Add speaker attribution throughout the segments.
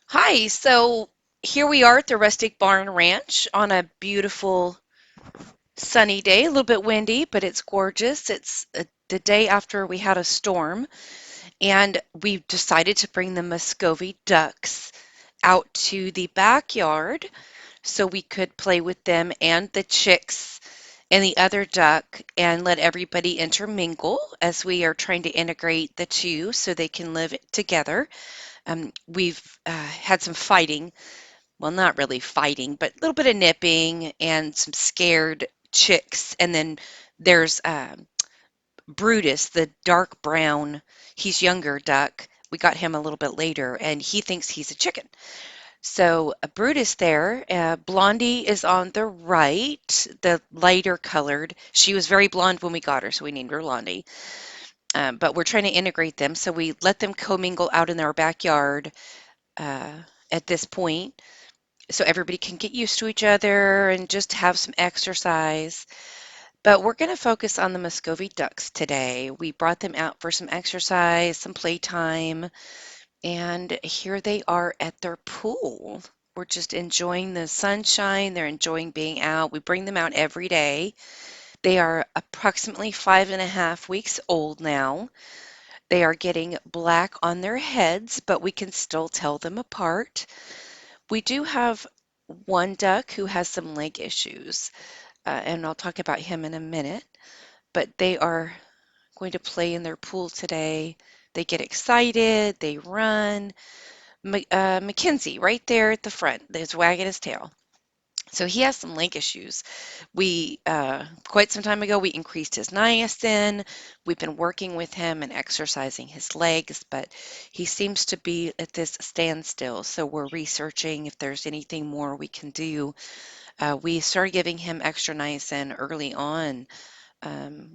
Speaker 1: Hi, so here we are at the Rustic Barn Ranch on a beautiful sunny day, a little bit windy, but it's gorgeous. It's the day after we had a storm, and we've decided to bring the Muscovy ducks out to the backyard so we could play with them and the chicks and the other duck and let everybody intermingle as we are trying to integrate the two so they can live together. We've had some fighting, well, not really fighting, but a little bit of nipping and some scared chicks. And then there's Brutus, the dark brown, he's younger duck. We got him a little bit later, and he thinks he's a chicken. So Brutus there, Blondie is on the right, the lighter colored. She was very blonde when we got her, so we named her Blondie. But we're trying to integrate them, so we let them commingle out in our backyard uh, at this point so everybody can get used to each other and just have some exercise. But we're going to focus on the Muscovy ducks today. We brought them out for some exercise, some playtime, and here they are at their pool. We're just enjoying the sunshine. They're enjoying being out. We bring them out every day. They are approximately 5.5 weeks old now. They are getting black on their heads, but we can still tell them apart. We do have one duck who has some leg issues, and I'll talk about him in a minute, but they are going to play in their pool today. They get excited, they run. Mackenzie, right there at the front, is wagging his tail. So he has some leg issues. We, quite some time ago, we increased his niacin. We've been working with him and exercising his legs, but he seems to be at this standstill. So we're researching if there's anything more we can do. We started giving him extra niacin early on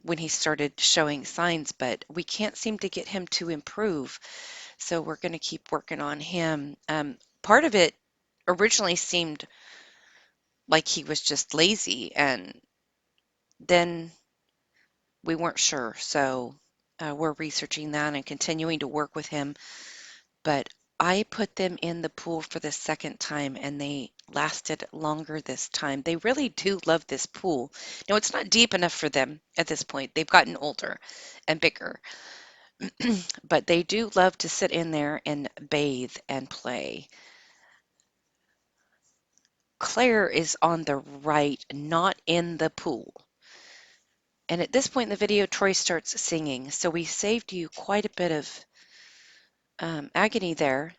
Speaker 1: when he started showing signs, but we can't seem to get him to improve. So we're going to keep working on him. Part of it originally seemed like he was just lazy, and then we weren't sure. So we're researching that and continuing to work with him. But I put them in the pool for the second time and they lasted longer this time. They really do love this pool. Now, it's not deep enough for them at this point. They've gotten older and bigger, but they do love to sit in there and bathe and play. Claire is on the right, not in the pool. And at this point in the video, Troy starts singing. So we saved you quite a bit of agony there,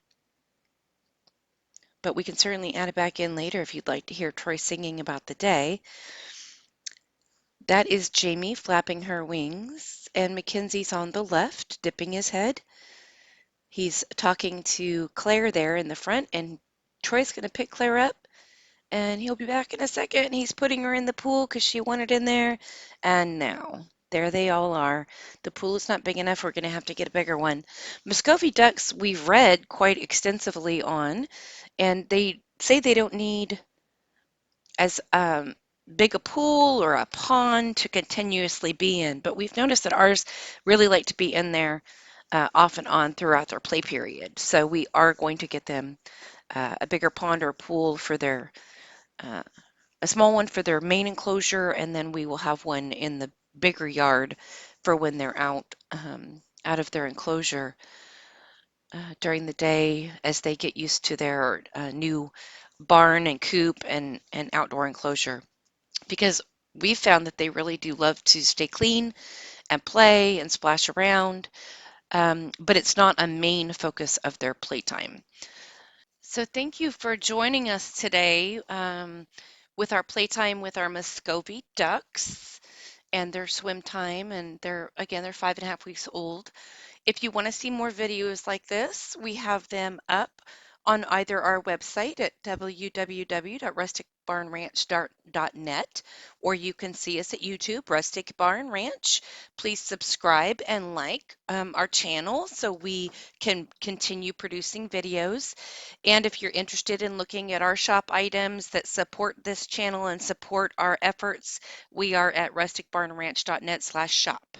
Speaker 1: but we can certainly add it back in later if you'd like to hear Troy singing about the day. That is Jamie flapping her wings, and Mackenzie's on the left, dipping his head. He's talking to Claire there in the front, and Troy's going to pick Claire up, and he'll be back in a second. He's putting her in the pool because she wanted in there, and now there they all are. The pool is not big enough. We're going to have to get a bigger one. Muscovy ducks we've read quite extensively on, and they say they don't need as big a pool or a pond to continuously be in, but we've noticed that ours really like to be in there off and on throughout their play period. So we are going to get them a bigger pond or pool for their uh, a small one for their main enclosure, and then we will have one in the bigger yard for when they're out of their enclosure during the day as they get used to their new barn and coop and outdoor enclosure. Because we found that they really do love to stay clean and play and splash around, but it's not a main focus of their playtime. So thank you for joining us today with our playtime with our Muscovy ducks and their swim time. And they're 5.5 weeks old. If you want to see more videos like this, we have them up on either our website at www.rusticbarnranch.net, or you can see us at YouTube, Rustic Barn Ranch. Please subscribe and like our channel so we can continue producing videos. And if you're interested in looking at our shop items that support this channel and support our efforts, we are at rusticbarnranch.net/shop.